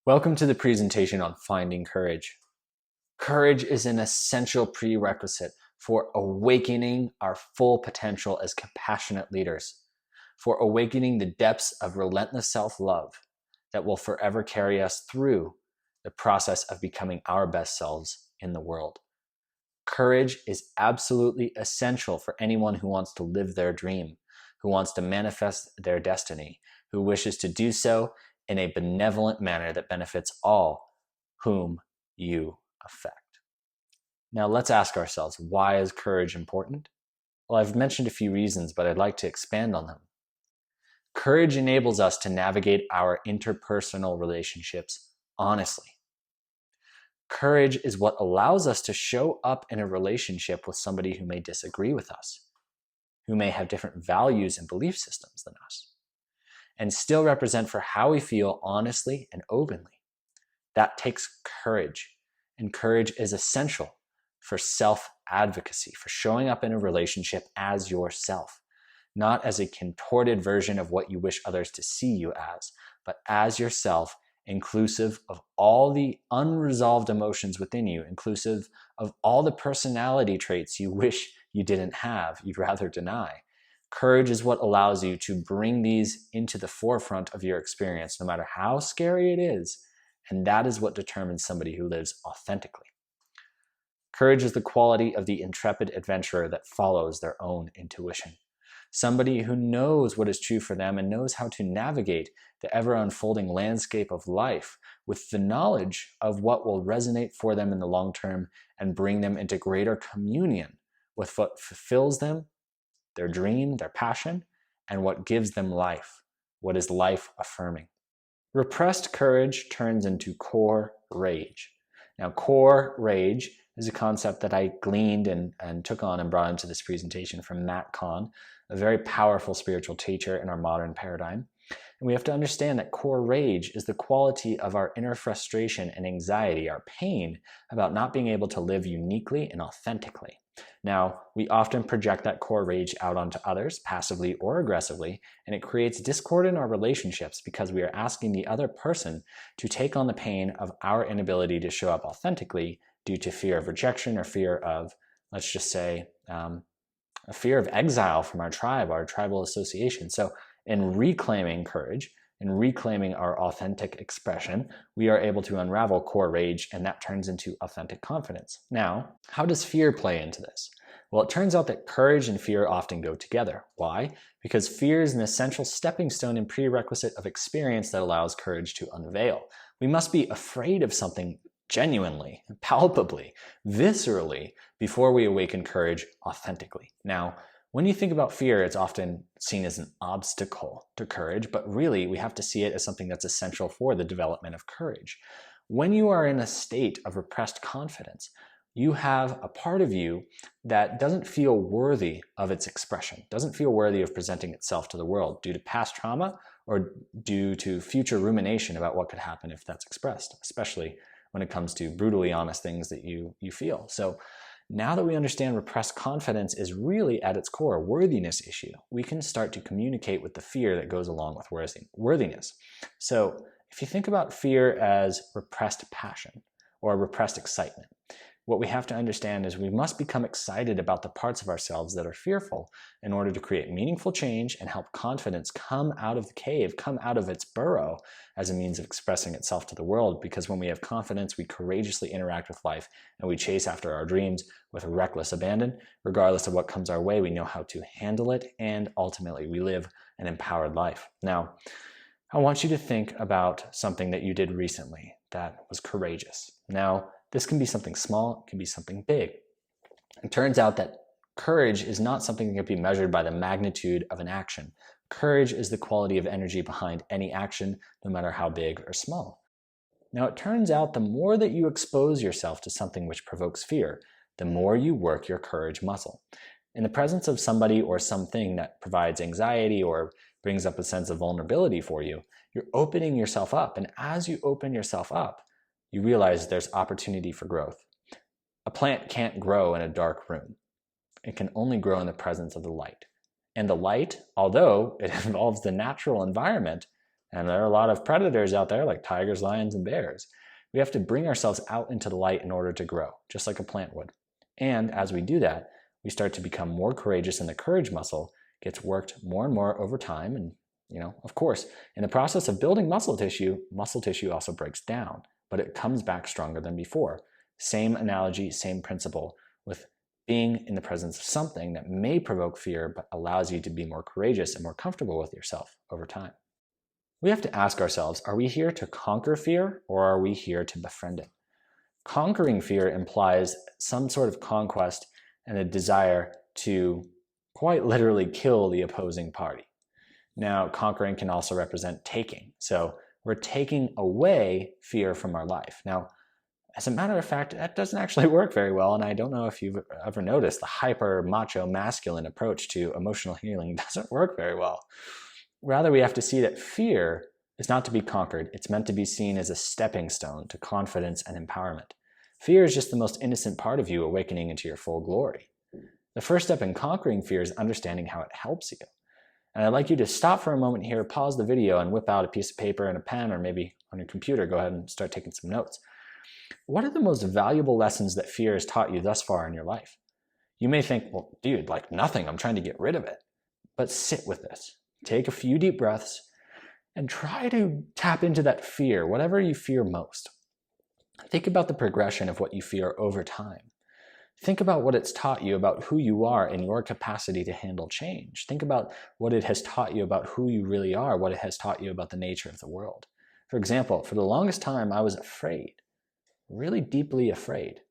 Welcome to the presentation on finding courage. Courage is an essential prerequisite for awakening our full potential as compassionate leaders, for awakening the depths of relentless self-love that will forever carry us through the process of becoming our best selves in the world. Courage is absolutely essential for anyone who wants to live their dream, who wants to manifest their destiny, who wishes to do so in a benevolent manner that benefits all whom you affect. Now let's ask ourselves, why is courage important? Well, I've mentioned a few reasons, but I'd like to expand on them. Courage enables us to navigate our interpersonal relationships honestly. Courage is what allows us to show up in a relationship with somebody who may disagree with us, who may have different values and belief systems than us, and still represent for how we feel honestly and openly. That takes courage, and courage is essential for self-advocacy, for showing up in a relationship as yourself, not as a contorted version of what you wish others to see you as, but as yourself, inclusive of all the unresolved emotions within you, inclusive of all the personality traits you wish you didn't have, you'd rather deny. Courage is what allows you to bring these into the forefront of your experience, no matter how scary it is, and that is what determines somebody who lives authentically. Courage is the quality of the intrepid adventurer that follows their own intuition. Somebody who knows what is true for them and knows how to navigate the ever-unfolding landscape of life with the knowledge of what will resonate for them in the long term and bring them into greater communion with what fulfills them, their dream, their passion, and what gives them life, what is life-affirming. Repressed courage turns into core rage. Now, core rage is a concept that I gleaned and took on and brought into this presentation from Matt Kahn, a very powerful spiritual teacher in our modern paradigm. And we have to understand that core rage is the quality of our inner frustration and anxiety, our pain about not being able to live uniquely and authentically. Now, we often project that core rage out onto others, passively or aggressively, and it creates discord in our relationships because we are asking the other person to take on the pain of our inability to show up authentically due to fear of rejection or fear of, let's just say, a fear of exile from our tribe, our tribal association. So in reclaiming courage, in reclaiming our authentic expression, we are able to unravel core rage, and that turns into authentic confidence. Now, how does fear play into this? Well, it turns out that courage and fear often go together. Why? Because fear is an essential stepping stone and prerequisite of experience that allows courage to unveil. We must be afraid of something genuinely, palpably, viscerally, before we awaken courage authentically. Now, when you think about fear, it's often seen as an obstacle to courage, but really we have to see it as something that's essential for the development of courage. When you are in a state of repressed confidence, you have a part of you that doesn't feel worthy of its expression, doesn't feel worthy of presenting itself to the world due to past trauma or due to future rumination about what could happen if that's expressed, especially when it comes to brutally honest things that you feel. So now that we understand repressed confidence is really at its core a worthiness issue, we can start to communicate with the fear that goes along with worthiness. So if you think about fear as repressed passion or repressed excitement, what we have to understand is we must become excited about the parts of ourselves that are fearful in order to create meaningful change and help confidence come out of the cave, come out of its burrow as a means of expressing itself to the world. Because when we have confidence, we courageously interact with life and we chase after our dreams with reckless abandon. Regardless of what comes our way, we know how to handle it, and ultimately we live an empowered life. Now, I want you to think about something that you did recently that was courageous. Now, this can be something small, it can be something big. It turns out that courage is not something that can be measured by the magnitude of an action. Courage is the quality of energy behind any action, no matter how big or small. Now, it turns out the more that you expose yourself to something which provokes fear, the more you work your courage muscle. In the presence of somebody or something that provides anxiety or brings up a sense of vulnerability for you, you're opening yourself up. And as you open yourself up, you realize there's opportunity for growth. A plant can't grow in a dark room. It can only grow in the presence of the light. And the light, although it involves the natural environment, And there are a lot of predators out there like tigers, lions, and bears. We have to bring ourselves out into the light in order to grow, just like a plant would. And as we do that, we start to become more courageous, and the courage muscle gets worked more and more over time. And, of course, in the process of building muscle tissue also breaks down, but it comes back stronger than before. Same analogy, same principle with being in the presence of something that may provoke fear, but allows you to be more courageous and more comfortable with yourself over time. We have to ask ourselves, are we here to conquer fear, or are we here to befriend it? Conquering fear implies some sort of conquest and a desire to quite literally kill the opposing party. Now, conquering can also represent taking. So we're taking away fear from our life. Now, as a matter of fact, that doesn't actually work very well. And I don't know if you've ever noticed the hyper macho masculine approach to emotional healing doesn't work very well. Rather, we have to see that fear is not to be conquered. It's meant to be seen as a stepping stone to confidence and empowerment. Fear is just the most innocent part of you awakening into your full glory. The first step in conquering fear is understanding how it helps you. And I'd like you to stop for a moment here, pause the video, and whip out a piece of paper and a pen, or maybe on your computer, go ahead and start taking some notes. What are the most valuable lessons that fear has taught you thus far in your life? You may think, well, dude, like nothing, I'm trying to get rid of it. But sit with this. Take a few deep breaths and try to tap into that fear, whatever you fear most. Think about the progression of what you fear over time. Think about what it's taught you about who you are and your capacity to handle change. Think about what it has taught you about who you really are, what it has taught you about the nature of the world. For example, for the longest time, I was afraid, really deeply afraid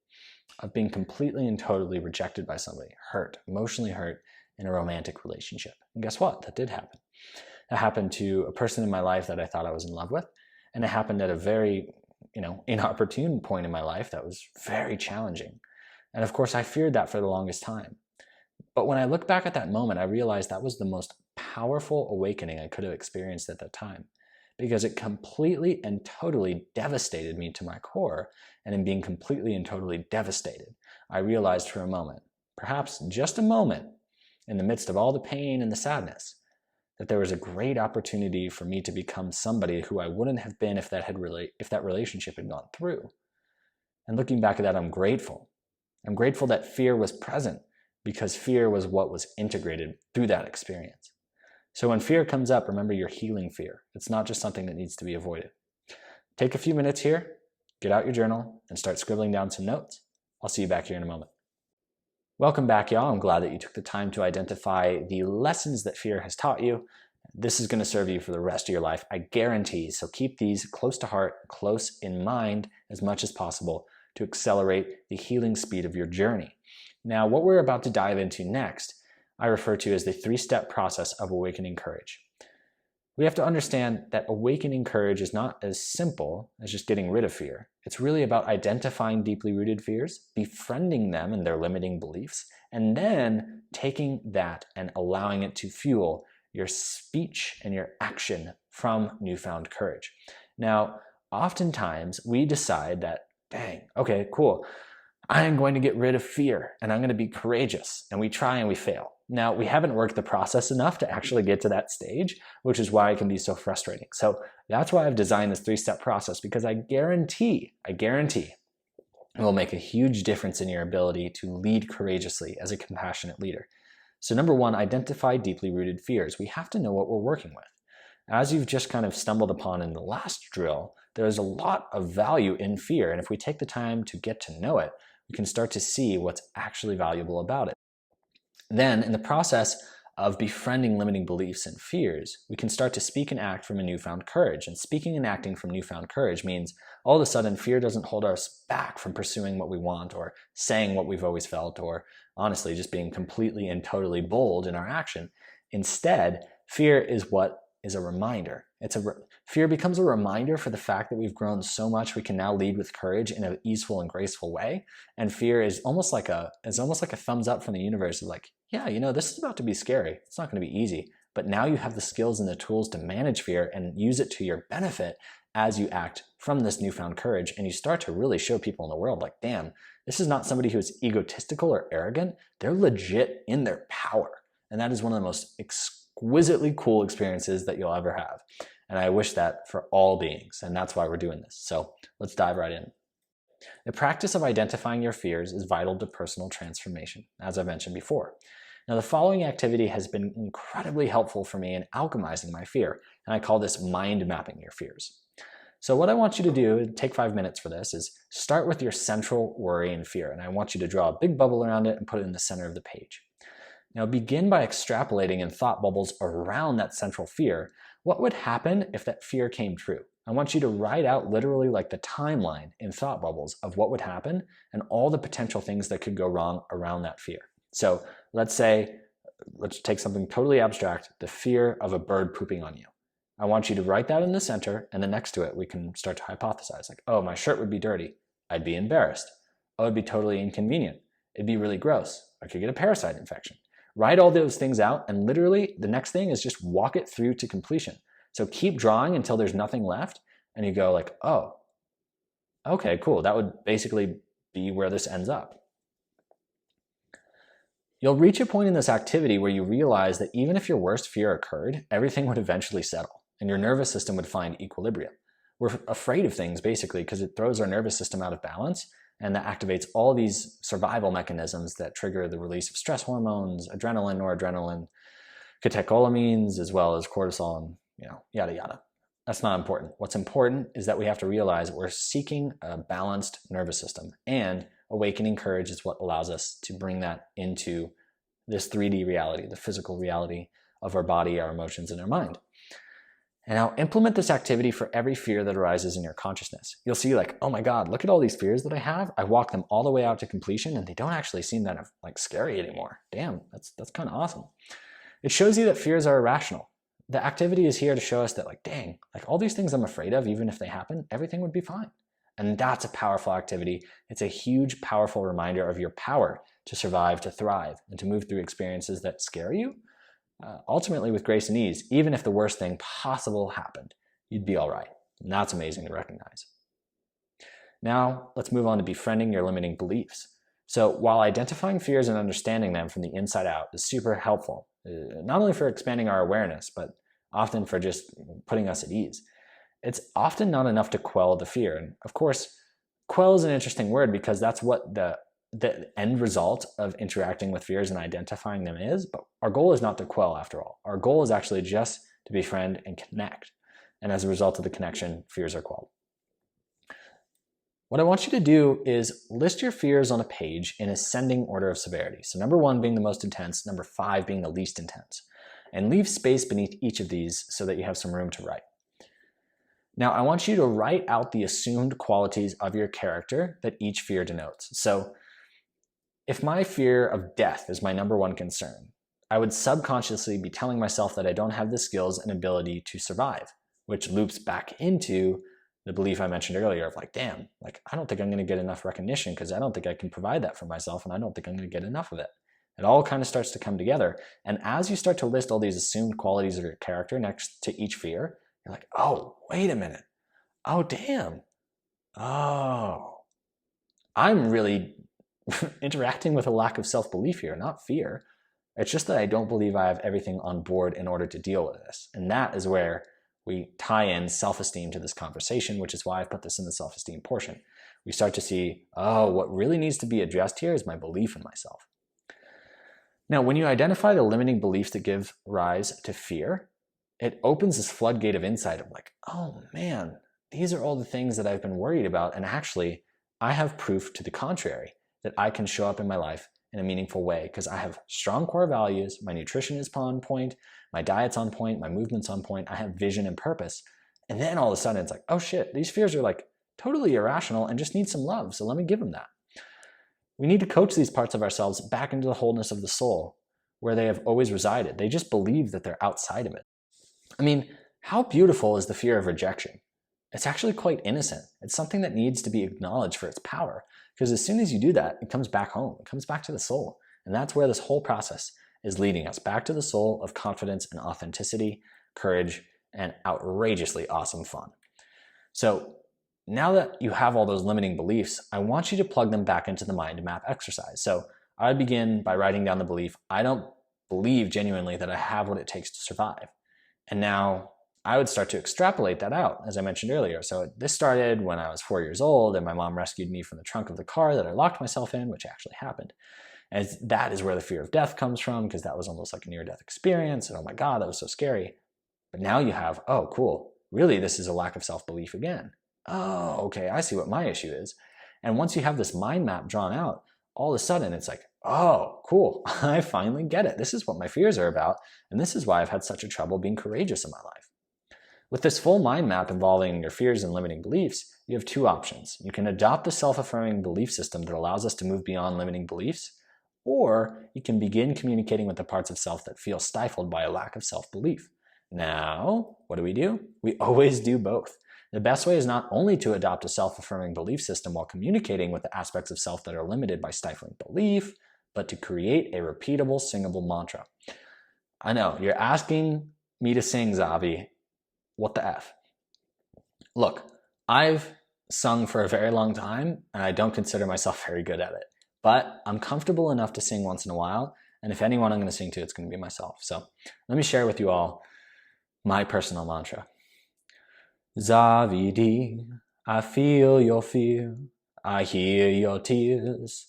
of being completely and totally rejected by somebody, hurt, emotionally hurt in a romantic relationship. And guess what? That did happen. That happened to a person in my life that I thought I was in love with. And it happened at a very, inopportune point in my life that was very challenging. And of course, I feared that for the longest time. But when I look back at that moment, I realized that was the most powerful awakening I could have experienced at that time, because it completely and totally devastated me to my core. And in being completely and totally devastated, I realized for a moment, perhaps just a moment, in the midst of all the pain and the sadness, that there was a great opportunity for me to become somebody who I wouldn't have been if that relationship had gone through. And looking back at that, I'm grateful. I'm grateful that fear was present, because fear was what was integrated through that experience. So when fear comes up, remember you're healing fear. It's not just something that needs to be avoided. Take a few minutes here, get out your journal, and start scribbling down some notes. I'll see you back here in a moment. Welcome back, y'all. I'm glad that you took the time to identify the lessons that fear has taught you. This is going to serve you for the rest of your life, I guarantee. So keep these close to heart, close in mind as much as possible to accelerate the healing speed of your journey. Now, what we're about to dive into next, I refer to as the 3-step process of awakening courage. We have to understand that awakening courage is not as simple as just getting rid of fear. It's really about identifying deeply rooted fears, befriending them and their limiting beliefs, and then taking that and allowing it to fuel your speech and your action from newfound courage. Now, oftentimes we decide that, dang, okay, cool, I am going to get rid of fear and I'm going to be courageous. And we try and we fail. Now, we haven't worked the process enough to actually get to that stage, which is why it can be so frustrating. So that's why I've designed this 3-step process, because I guarantee it will make a huge difference in your ability to lead courageously as a compassionate leader. So number 1, identify deeply rooted fears. We have to know what we're working with. As you've just kind of stumbled upon in the last drill, there's a lot of value in fear. And if we take the time to get to know it, we can start to see what's actually valuable about it. Then, in the process of befriending limiting beliefs and fears, we can start to speak and act from a newfound courage. And speaking and acting from newfound courage means all of a sudden fear doesn't hold us back from pursuing what we want, or saying what we've always felt, or honestly just being completely and totally bold in our action. Instead, fear is what is a reminder. Fear becomes a reminder for the fact that we've grown so much we can now lead with courage in an easeful and graceful way. And fear is almost like a thumbs up from the universe of like, yeah, this is about to be scary. It's not going to be easy. But now you have the skills and the tools to manage fear and use it to your benefit as you act from this newfound courage. And you start to really show people in the world like, damn, this is not somebody who's egotistical or arrogant. They're legit in their power. And that is one of the most exquisitely cool experiences that you'll ever have. And I wish that for all beings, and that's why we're doing this. So let's dive right in. The practice of identifying your fears is vital to personal transformation, as I mentioned before. Now, the following activity has been incredibly helpful for me in alchemizing my fear, and I call this mind mapping your fears. So what I want you to do, take 5 minutes for this, is start with your central worry and fear, and I want you to draw a big bubble around it and put it in the center of the page. Now begin by extrapolating in thought bubbles around that central fear. What would happen if that fear came true? I want you to write out literally like the timeline in thought bubbles of what would happen and all the potential things that could go wrong around that fear. So let's take something totally abstract, the fear of a bird pooping on you. I want you to write that in the center, and then next to it, we can start to hypothesize like, oh, my shirt would be dirty. I'd be embarrassed. Oh, it'd be totally inconvenient. It'd be really gross. I could get a parasite infection. Write all those things out, and literally the next thing is just walk it through to completion. So keep drawing until there's nothing left, and you go like, oh, okay, cool. That would basically be where this ends up. You'll reach a point in this activity where you realize that even if your worst fear occurred, everything would eventually settle, and your nervous system would find equilibrium. We're afraid of things basically because it throws our nervous system out of balance, and that activates all these survival mechanisms that trigger the release of stress hormones, adrenaline, noradrenaline, catecholamines, as well as cortisol, and yada yada. That's not important. What's important is that we have to realize that we're seeking a balanced nervous system, and awakening courage is what allows us to bring that into this 3D reality, the physical reality of our body, our emotions, and our mind. And now implement this activity for every fear that arises in your consciousness. You'll see like, oh my God, look at all these fears that I have. I walk them all the way out to completion, and they don't actually seem that like scary anymore. Damn, that's kind of awesome. It shows you that fears are irrational. The activity is here to show us that like, dang, like all these things I'm afraid of, even if they happen, everything would be fine. And that's a powerful activity. It's a huge, powerful reminder of your power to survive, to thrive, and to move through experiences that scare you, ultimately with grace and ease. Even if the worst thing possible happened, you'd be all right. And that's amazing to recognize. Now, let's move on to befriending your limiting beliefs. So while identifying fears and understanding them from the inside out is super helpful, not only for expanding our awareness, but often for just putting us at ease, it's often not enough to quell the fear. And of course, quell is an interesting word because that's what the end result of interacting with fears and identifying them is, but our goal is not to quell after all. Our goal is actually just to befriend and connect. And as a result of the connection, fears are quelled. What I want you to do is list your fears on a page in ascending order of severity. So number 1 being the most intense, number 5 being the least intense. And leave space beneath each of these so that you have some room to write. Now, I want you to write out the assumed qualities of your character that each fear denotes. So if my fear of death is my number 1 concern, I would subconsciously be telling myself that I don't have the skills and ability to survive, which loops back into the belief I mentioned earlier of like, damn, like I don't think I'm going to get enough recognition because I don't think I can provide that for myself, and I don't think I'm going to get enough of it. It all kind of starts to come together. And as you start to list all these assumed qualities of your character next to each fear, you're like, oh, wait a minute. Oh, damn. Oh, I'm really interacting with a lack of self-belief here, not fear. It's just that I don't believe I have everything on board in order to deal with this. And that is where we tie in self-esteem to this conversation, which is why I put this in the self-esteem portion. We start to see, oh, what really needs to be addressed here is my belief in myself. Now, when you identify the limiting beliefs that give rise to fear, it opens this floodgate of insight of like, oh man, these are all the things that I've been worried about. And actually, I have proof to the contrary, that I can show up in my life in a meaningful way because I have strong core values, my nutrition is on point, my diet's on point, my movement's on point, I have vision and purpose. And then all of a sudden it's like, oh shit, these fears are like totally irrational and just need some love. So let me give them that. We need to coach these parts of ourselves back into the wholeness of the soul where they have always resided. They just believe that they're outside of it. I mean, how beautiful is the fear of rejection? It's actually quite innocent. It's something that needs to be acknowledged for its power. Because as soon as you do that, it comes back home. It comes back to the soul. And that's where this whole process is leading us back to the soul of confidence and authenticity, courage, and outrageously awesome fun. So now that you have all those limiting beliefs, I want you to plug them back into the mind map exercise. So I begin by writing down the belief, I don't believe genuinely that I have what it takes to survive. And now I would start to extrapolate that out, as I mentioned earlier. So this started when I was 4 years old and my mom rescued me from the trunk of the car that I locked myself in, which actually happened. And that is where the fear of death comes from, because that was almost like a near-death experience. And oh my God, that was so scary. But now you have, oh, cool. Really, this is a lack of self-belief again. Oh, okay, I see what my issue is. And once you have this mind map drawn out, all of a sudden it's like, oh, cool. I finally get it. This is what my fears are about. And this is why I've had such a trouble being courageous in my life. With this full mind map involving your fears and limiting beliefs, you have two options. You can adopt the self-affirming belief system that allows us to move beyond limiting beliefs, or you can begin communicating with the parts of self that feel stifled by a lack of self-belief. Now, what do? We always do both. The best way is not only to adopt a self-affirming belief system while communicating with the aspects of self that are limited by stifling belief, but to create a repeatable, singable mantra. I know, you're asking me to sing, Zavi. What the F? Look, I've sung for a very long time, and I don't consider myself very good at it. But I'm comfortable enough to sing once in a while, and if anyone I'm going to sing to, it's going to be myself. So let me share with you all my personal mantra. Zavidi, I feel your fear, I hear your tears.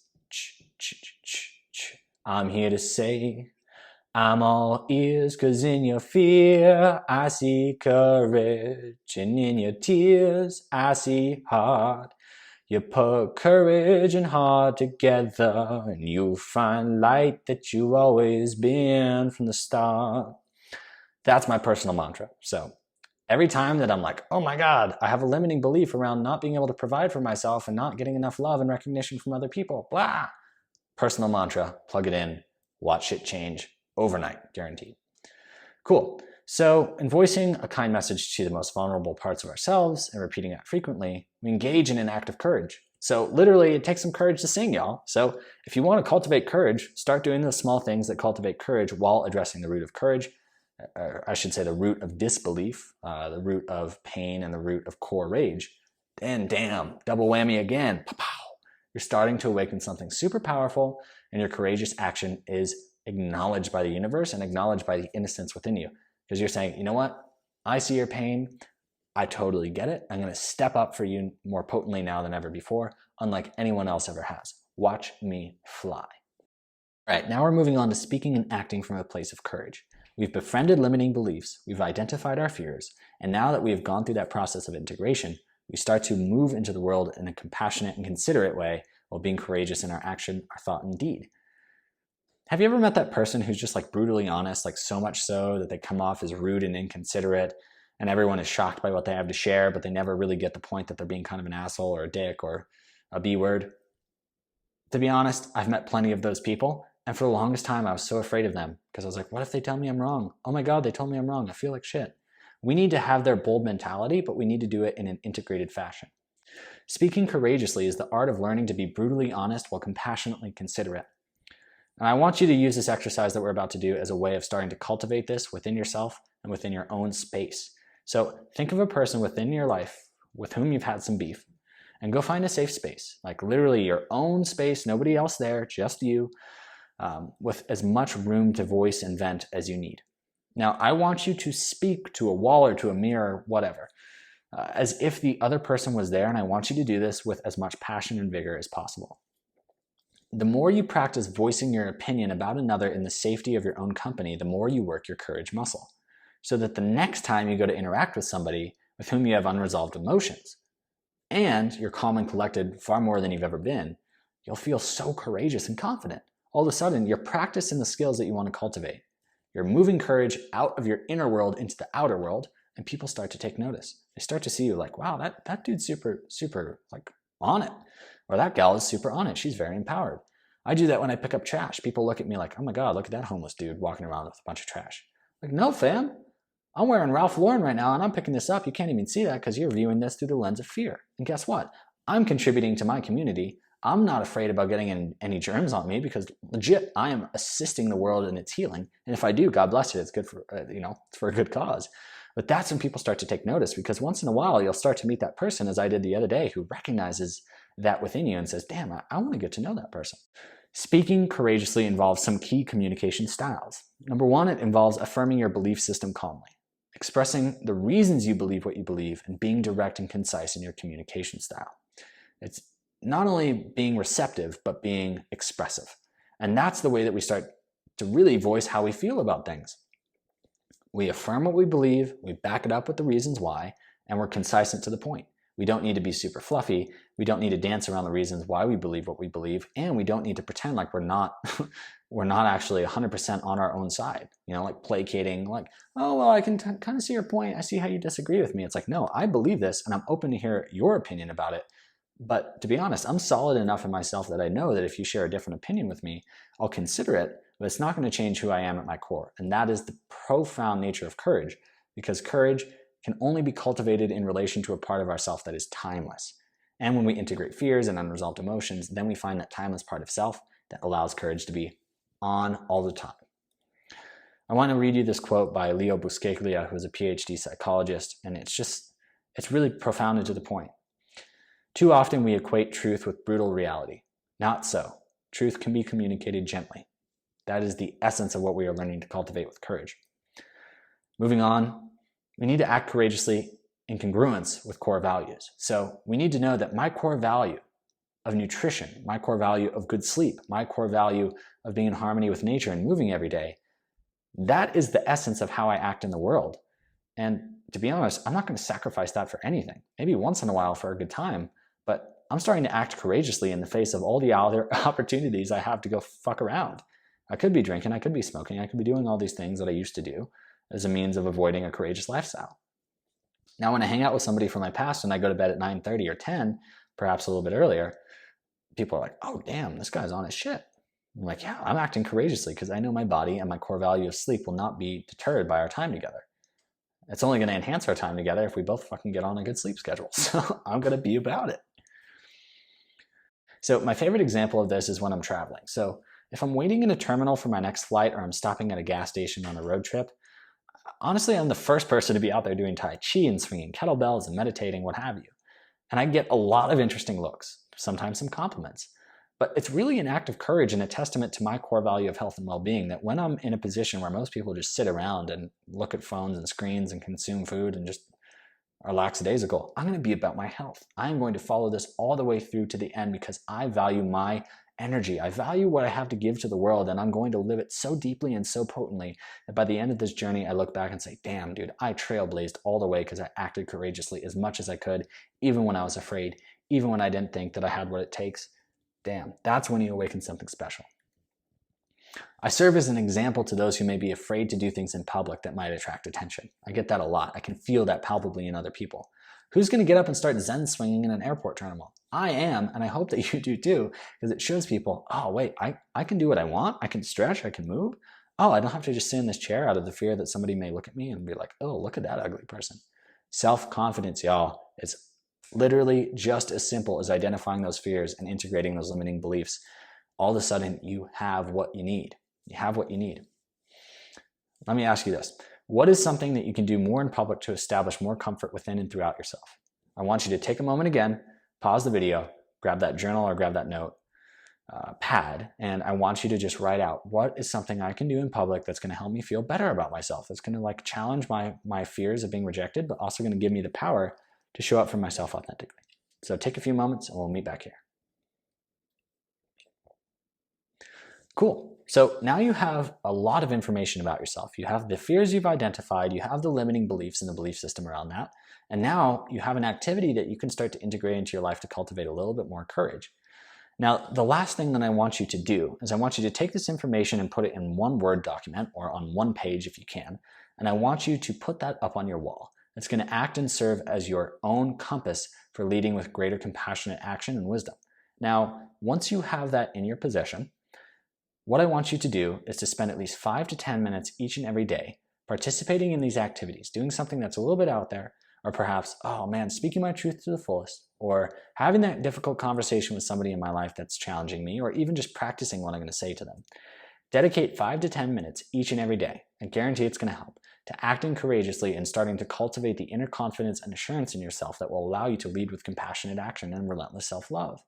I'm here to say, I'm all ears, 'cause in your fear I see courage, and in your tears I see heart. You put courage and heart together, and you find light that you've always been from the start. That's my personal mantra. So every time that I'm like, oh my God, I have a limiting belief around not being able to provide for myself and not getting enough love and recognition from other people, blah. Personal mantra, plug it in, watch it change overnight, guaranteed. Cool. So in voicing a kind message to the most vulnerable parts of ourselves and repeating that frequently, we engage in an act of courage. So literally it takes some courage to sing, y'all. So if you want to cultivate courage, start doing the small things that cultivate courage while addressing the root of courage. I should say the root of disbelief, the root of pain, and the root of core rage. Then damn, double whammy again. Pow-pow. You're starting to awaken something super powerful, and your courageous action is acknowledged by the universe and acknowledged by the innocence within you. Because you're saying, you know what? I see your pain. I totally get it. I'm going to step up for you more potently now than ever before, unlike anyone else ever has. Watch me fly. All right, now we're moving on to speaking and acting from a place of courage. We've befriended limiting beliefs, we've identified our fears, and now that we've gone through that process of integration, we start to move into the world in a compassionate and considerate way while being courageous in our action, our thought, and deed. Have you ever met that person who's just like brutally honest, like so much so that they come off as rude and inconsiderate, and everyone is shocked by what they have to share, but they never really get the point that they're being kind of an asshole or a dick or a B-word? To be honest, I've met plenty of those people, and for the longest time I was so afraid of them because I was like, what if they tell me I'm wrong? Oh my God, they told me I'm wrong. I feel like shit. We need to have their bold mentality, but we need to do it in an integrated fashion. Speaking courageously is the art of learning to be brutally honest while compassionately considerate. And I want you to use this exercise that we're about to do as a way of starting to cultivate this within yourself and within your own space. So think of a person within your life with whom you've had some beef, and go find a safe space, like literally your own space, nobody else there, just you, with as much room to voice and vent as you need. Now, I want you to speak to a wall or to a mirror, whatever, as if the other person was there, and I want you to do this with as much passion and vigor as possible. The more you practice voicing your opinion about another in the safety of your own company, the more you work your courage muscle, so that the next time you go to interact with somebody with whom you have unresolved emotions, and you're calm and collected far more than you've ever been, you'll feel so courageous and confident. All of a sudden, you're practicing the skills that you want to cultivate. You're moving courage out of your inner world into the outer world, and people start to take notice. They start to see you like, wow, that dude's super like on it. Or that gal is super on it. She's very empowered. I do that when I pick up trash. People look at me like, oh my God, look at that homeless dude walking around with a bunch of trash. Like, no, fam. I'm wearing Ralph Lauren right now and I'm picking this up. You can't even see that because you're viewing this through the lens of fear. And guess what? I'm contributing to my community. I'm not afraid about getting any germs on me because legit, I am assisting the world in its healing. And if I do, God bless it. It's good for, it's for a good cause. But that's when people start to take notice, because once in a while, you'll start to meet that person, as I did the other day, who recognizes that within you and says, damn, I want to get to know that person. Speaking courageously involves some key communication styles. Number one, it involves affirming your belief system calmly. expressing the reasons you believe what you believe, and being direct and concise in your communication style. It's not only being receptive, but being expressive. And that's the way that we start to really voice how we feel about things. We affirm what we believe, we back it up with the reasons why, and we're concise and to the point. We don't need to be super fluffy. We don't need to dance around the reasons why we believe what we believe, and we don't need to pretend like we're not actually 100% on our own side. Like placating, like, oh, well, I can kind of see your point. I see how you disagree with me. It's like, no, I believe this, and I'm open to hear your opinion about it. But to be honest, I'm solid enough in myself that I know that if you share a different opinion with me, I'll consider it, but it's not going to change who I am at my core. And that is the profound nature of courage, because courage can only be cultivated in relation to a part of ourself that is timeless. And when we integrate fears and unresolved emotions, then we find that timeless part of self that allows courage to be on all the time. I want to read you this quote by Leo Buscaglia, who is a PhD psychologist, and it's really profound and to the point. Too often we equate truth with brutal reality. Not so. Truth can be communicated gently. That is the essence of what we are learning to cultivate with courage. Moving on, we need to act courageously in congruence with core values. So we need to know that my core value of nutrition, my core value of good sleep, my core value of being in harmony with nature and moving every day, that is the essence of how I act in the world. And to be honest, I'm not going to sacrifice that for anything. Maybe once in a while for a good time, but I'm starting to act courageously in the face of all the other opportunities I have to go fuck around. I could be drinking, I could be smoking, I could be doing all these things that I used to do as a means of avoiding a courageous lifestyle. Now, when I hang out with somebody from my past and I go to bed at 9:30 or 10, perhaps a little bit earlier, people are like, oh, damn, this guy's on his shit. I'm like, yeah, I'm acting courageously because I know my body and my core value of sleep will not be deterred by our time together. It's only going to enhance our time together if we both fucking get on a good sleep schedule. So I'm going to be about it. So my favorite example of this is when I'm traveling. So if I'm waiting in a terminal for my next flight or I'm stopping at a gas station on a road trip, honestly, I'm the first person to be out there doing Tai Chi and swinging kettlebells and meditating, what have you. And I get a lot of interesting looks, sometimes some compliments. But it's really an act of courage and a testament to my core value of health and well-being that when I'm in a position where most people just sit around and look at phones and screens and consume food and just are lackadaisical, I'm going to be about my health. I'm going to follow this all the way through to the end because I value my energy. I value what I have to give to the world, and I'm going to live it so deeply and so potently that by the end of this journey, I look back and say, damn, dude, I trailblazed all the way because I acted courageously as much as I could, even when I was afraid, even when I didn't think that I had what it takes. Damn, that's when you awaken something special. I serve as an example to those who may be afraid to do things in public that might attract attention. I get that a lot. I can feel that palpably in other people. Who's going to get up and start zen swinging in an airport terminal? I am, and I hope that you do too, because it shows people, oh wait, I can do what I want. I can stretch, I can move. Oh, I don't have to just sit in this chair out of the fear that somebody may look at me and be like, oh, look at that ugly person. Self-confidence, y'all, is literally just as simple as identifying those fears and integrating those limiting beliefs. All of a sudden, you have what you need. You have what you need. Let me ask you this. What is something that you can do more in public to establish more comfort within and throughout yourself? I want you to take a moment again, pause the video, grab that journal or grab that note pad, and I want you to just write out, what is something I can do in public that's going to help me feel better about myself, that's going to like challenge my fears of being rejected, but also going to give me the power to show up for myself authentically. So take a few moments and we'll meet back here. Cool. So now you have a lot of information about yourself. You have the fears you've identified, you have the limiting beliefs and the belief system around that, and now you have an activity that you can start to integrate into your life to cultivate a little bit more courage. Now, the last thing that I want you to do is I want you to take this information and put it in one Word document or on one page if you can, and I want you to put that up on your wall. It's going to act and serve as your own compass for leading with greater compassionate action and wisdom. Now, once you have that in your possession, what I want you to do is to spend at least 5 to 10 minutes each and every day participating in these activities, doing something that's a little bit out there, or perhaps, oh man, speaking my truth to the fullest, or having that difficult conversation with somebody in my life that's challenging me, or even just practicing what I'm going to say to them. Dedicate 5 to 10 minutes each and every day. I guarantee it's going to help to acting courageously and starting to cultivate the inner confidence and assurance in yourself that will allow you to lead with compassionate action and relentless self-love.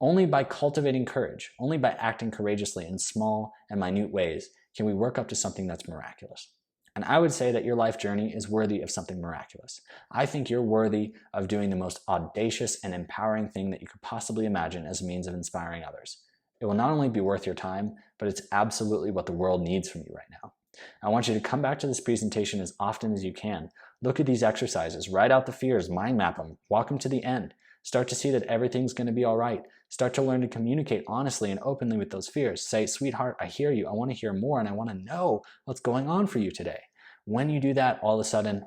Only by cultivating courage, only by acting courageously in small and minute ways can we work up to something that's miraculous. And I would say that your life journey is worthy of something miraculous. I think you're worthy of doing the most audacious and empowering thing that you could possibly imagine as a means of inspiring others. It will not only be worth your time, but it's absolutely what the world needs from you right now. I want you to come back to this presentation as often as you can. Look at these exercises, write out the fears, mind map them, walk them to the end. Start to see that everything's going to be all right. Start to learn to communicate honestly and openly with those fears. Say, sweetheart, I hear you. I want to hear more and I want to know what's going on for you today. When you do that, all of a sudden,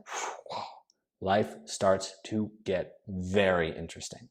life starts to get very interesting.